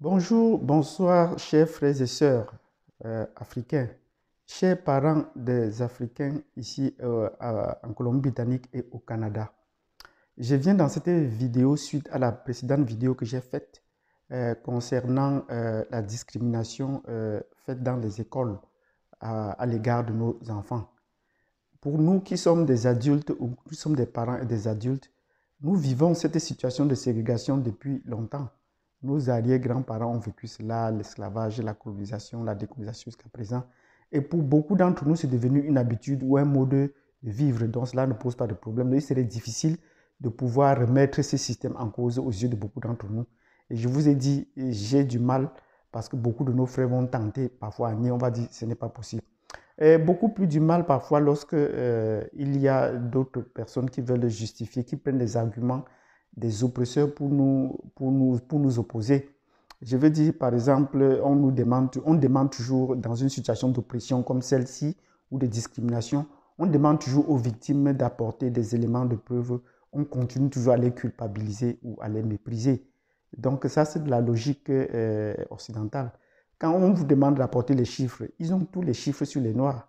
Bonjour, bonsoir, chers frères et sœurs africains, chers parents des Africains ici en Colombie-Britannique et au Canada. Je viens dans cette vidéo suite à la précédente vidéo que j'ai faite concernant la discrimination faite dans les écoles à l'égard de nos enfants. Pour nous qui sommes des adultes ou qui sommes des parents et des adultes, nous vivons cette situation de ségrégation depuis longtemps. Nos arrière-grands-parents ont vécu cela, l'esclavage, la colonisation, la décolonisation jusqu'à présent. Et pour beaucoup d'entre nous, c'est devenu une habitude ou un mode de vivre. Donc cela ne pose pas de problème. Il serait difficile de pouvoir remettre ce système en cause aux yeux de beaucoup d'entre nous. Et je vous ai dit, j'ai du mal parce que beaucoup de nos frères vont tenter parfois à nier, on va dire ce n'est pas possible. Et beaucoup plus du mal parfois lorsque il y a d'autres personnes qui veulent justifier, qui prennent des arguments des oppresseurs pour nous opposer. Je veux dire, par exemple, on demande toujours dans une situation d'oppression comme celle-ci ou de discrimination, on demande toujours aux victimes d'apporter des éléments de preuve. On continue toujours à les culpabiliser ou à les mépriser. Donc ça, c'est de la logique occidentale. Quand on vous demande d'apporter les chiffres, ils ont tous les chiffres sur les noirs.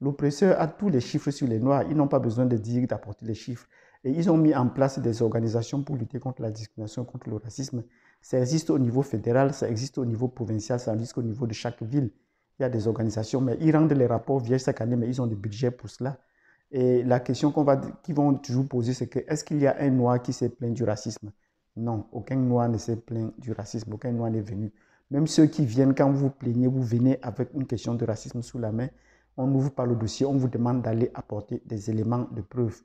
L'oppresseur a tous les chiffres sur les noirs. Ils n'ont pas besoin de dire d'apporter les chiffres. Et ils ont mis en place des organisations pour lutter contre la discrimination, contre le racisme. Ça existe au niveau fédéral, ça existe au niveau provincial, ça existe au niveau de chaque ville. Il y a des organisations, mais ils rendent les rapports vierges chaque année, mais ils ont des budgets pour cela. Et la question qu'ils vont toujours poser, c'est que est-ce qu'il y a un noir qui s'est plaint du racisme? Non, aucun noir ne s'est plaint du racisme, aucun noir n'est venu. Même ceux qui viennent, quand vous plaignez, vous venez avec une question de racisme sous la main, on n'ouvre pas le dossier, on vous demande d'aller apporter des éléments de preuve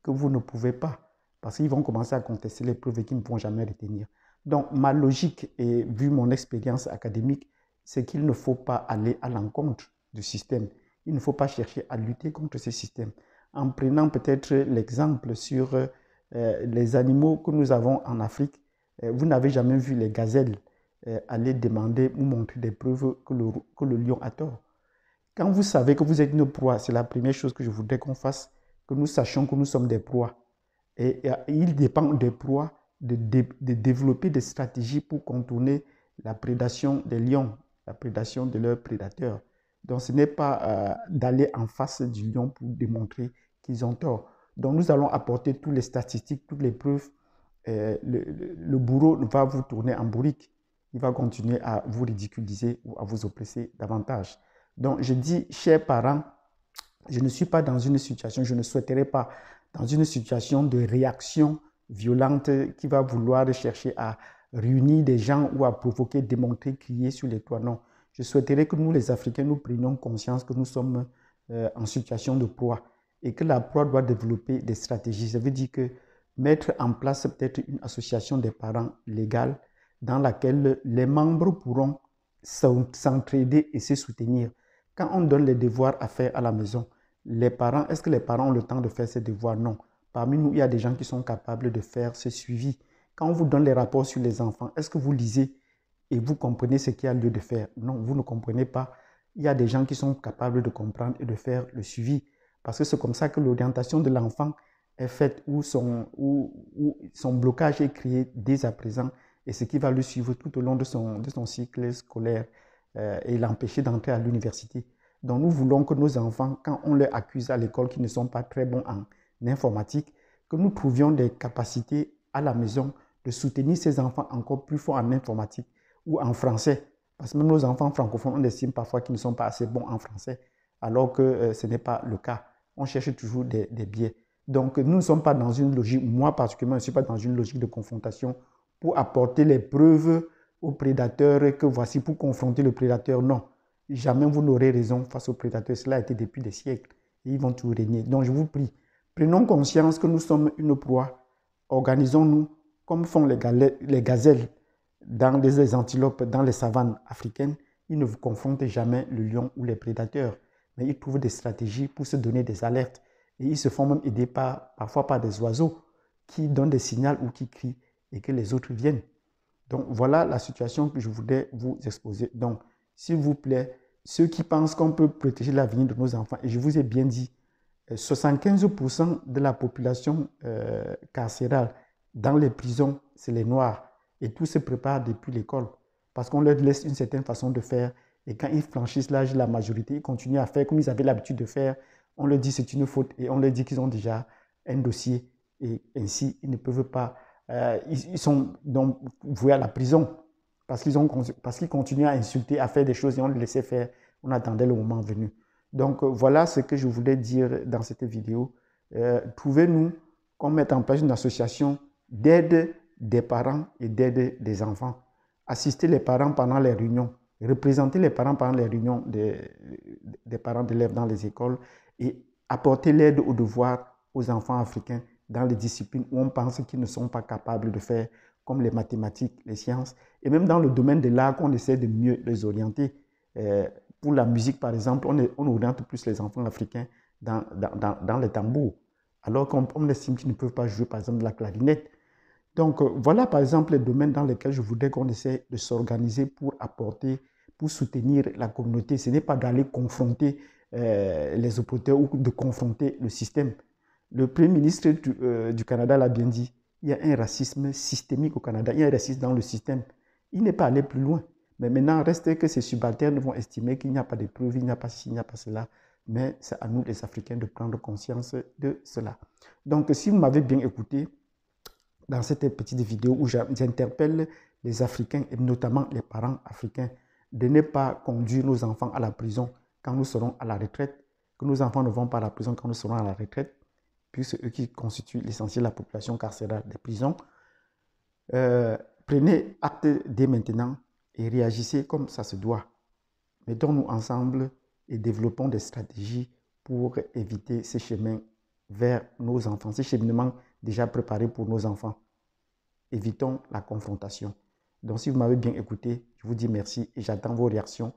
que vous ne pouvez pas, parce qu'ils vont commencer à contester les preuves et qu'ils ne vont jamais retenir. Donc, ma logique, et vu mon expérience académique, c'est qu'il ne faut pas aller à l'encontre du système. Il ne faut pas chercher à lutter contre ce système. En prenant peut-être l'exemple sur les animaux que nous avons en Afrique, vous n'avez jamais vu les gazelles aller demander ou montrer des preuves que le lion a tort. Quand vous savez que vous êtes une proie, c'est la première chose que je voudrais qu'on fasse, que nous sachions que nous sommes des proies. Et il dépend des proies de développer des stratégies pour contourner la prédation des lions, la prédation de leurs prédateurs. Donc ce n'est pas d'aller en face du lion pour démontrer qu'ils ont tort. Donc nous allons apporter toutes les statistiques, toutes les preuves. Le bourreau va vous tourner en bourrique. Il va continuer à vous ridiculiser ou à vous oppresser davantage. Donc, je dis, chers parents, je ne suis pas dans une situation, je ne souhaiterais pas dans une situation de réaction violente qui va vouloir chercher à réunir des gens ou à provoquer, démontrer, crier sur les toits. Non, je souhaiterais que nous, les Africains, nous prenions conscience que nous sommes en situation de proie et que la proie doit développer des stratégies. Ça veut dire que mettre en place peut-être une association des parents légale dans laquelle les membres pourront s'entraider et se soutenir. Quand on donne les devoirs à faire à la maison, les parents, est-ce que les parents ont le temps de faire ces devoirs? Non. Parmi nous, il y a des gens qui sont capables de faire ce suivi. Quand on vous donne les rapports sur les enfants, est-ce que vous lisez et vous comprenez ce qu'il y a lieu de faire? Non, vous ne comprenez pas. Il y a des gens qui sont capables de comprendre et de faire le suivi. Parce que c'est comme ça que l'orientation de l'enfant est faite, où son blocage est créé dès à présent et ce qui va le suivre tout au long de son cycle scolaire et l'empêcher d'entrer à l'université. Donc nous voulons que nos enfants, quand on les accuse à l'école qu'ils ne sont pas très bons en informatique, que nous trouvions des capacités à la maison de soutenir ces enfants encore plus forts en informatique ou en français. Parce que même nos enfants francophones, on estime parfois qu'ils ne sont pas assez bons en français, alors que ce n'est pas le cas. On cherche toujours des biais. Donc nous ne sommes pas dans une logique, moi particulièrement, je ne suis pas dans une logique de confrontation pour apporter les preuves aux prédateurs que voici pour confronter le prédateur. Non, jamais vous n'aurez raison face aux prédateurs. Cela a été depuis des siècles et ils vont toujours régner. Donc je vous prie, prenons conscience que nous sommes une proie. Organisons-nous comme font les gazelles dans les antilopes, dans les savanes africaines. Ils ne vous confrontent jamais le lion ou les prédateurs, mais ils trouvent des stratégies pour se donner des alertes. Et ils se font même aider parfois par des oiseaux qui donnent des signaux ou qui crient et que les autres viennent. Donc voilà la situation que je voulais vous exposer. Donc, s'il vous plaît, ceux qui pensent qu'on peut protéger l'avenir de nos enfants, et je vous ai bien dit, 75% de la population carcérale dans les prisons, c'est les Noirs. Et tout se prépare depuis l'école. parce qu'on leur laisse une certaine façon de faire. Et quand ils franchissent l'âge de la majorité, ils continuent à faire comme ils avaient l'habitude de faire. On leur dit c'est une faute et on leur dit qu'ils ont déjà un dossier. Et ainsi, ils ne peuvent pas, ils sont donc voués à la prison parce qu'ils continuent à insulter, à faire des choses et on les laissait faire. On attendait le moment venu. Donc voilà ce que je voulais dire dans cette vidéo. Pouvez-nous qu'on mette en place une association d'aide des parents et d'aide des enfants. Assister les parents pendant les réunions, représenter les parents pendant les réunions des parents d'élèves dans les écoles et apporter l'aide aux devoirs aux enfants africains dans les disciplines où on pense qu'ils ne sont pas capables de faire, comme les mathématiques, les sciences, et même dans le domaine de l'art qu'on essaie de mieux les orienter. Pour la musique, par exemple, on oriente plus les enfants africains dans les tambours, alors qu'on estime qu'ils ne peuvent pas jouer, par exemple, de la clarinette. Donc, voilà, par exemple, les domaines dans lesquels je voudrais qu'on essaie de s'organiser pour apporter, pour soutenir la communauté. Ce n'est pas d'aller confronter les oppositeurs ou de confronter le système. Le Premier ministre du Canada l'a bien dit, il y a un racisme systémique au Canada, il y a un racisme dans le système. Il n'est pas allé plus loin. Mais maintenant, reste que ces subalternes vont estimer qu'il n'y a pas de preuves, il n'y a pas ci, il n'y a pas cela. Mais c'est à nous, les Africains, de prendre conscience de cela. Donc, si vous m'avez bien écouté, dans cette petite vidéo où j'interpelle les Africains et notamment les parents africains de ne pas conduire nos enfants à la prison quand nous serons à la retraite, que nos enfants ne vont pas à la prison quand nous serons à la retraite, puisque c'est eux qui constituent l'essentiel de la population carcérale des prisons. Prenez acte dès maintenant et réagissez comme ça se doit. Mettons-nous ensemble et développons des stratégies pour éviter ces chemins vers nos enfants, ces cheminements déjà préparés pour nos enfants. Évitons la confrontation. Donc, si vous m'avez bien écouté, je vous dis merci et j'attends vos réactions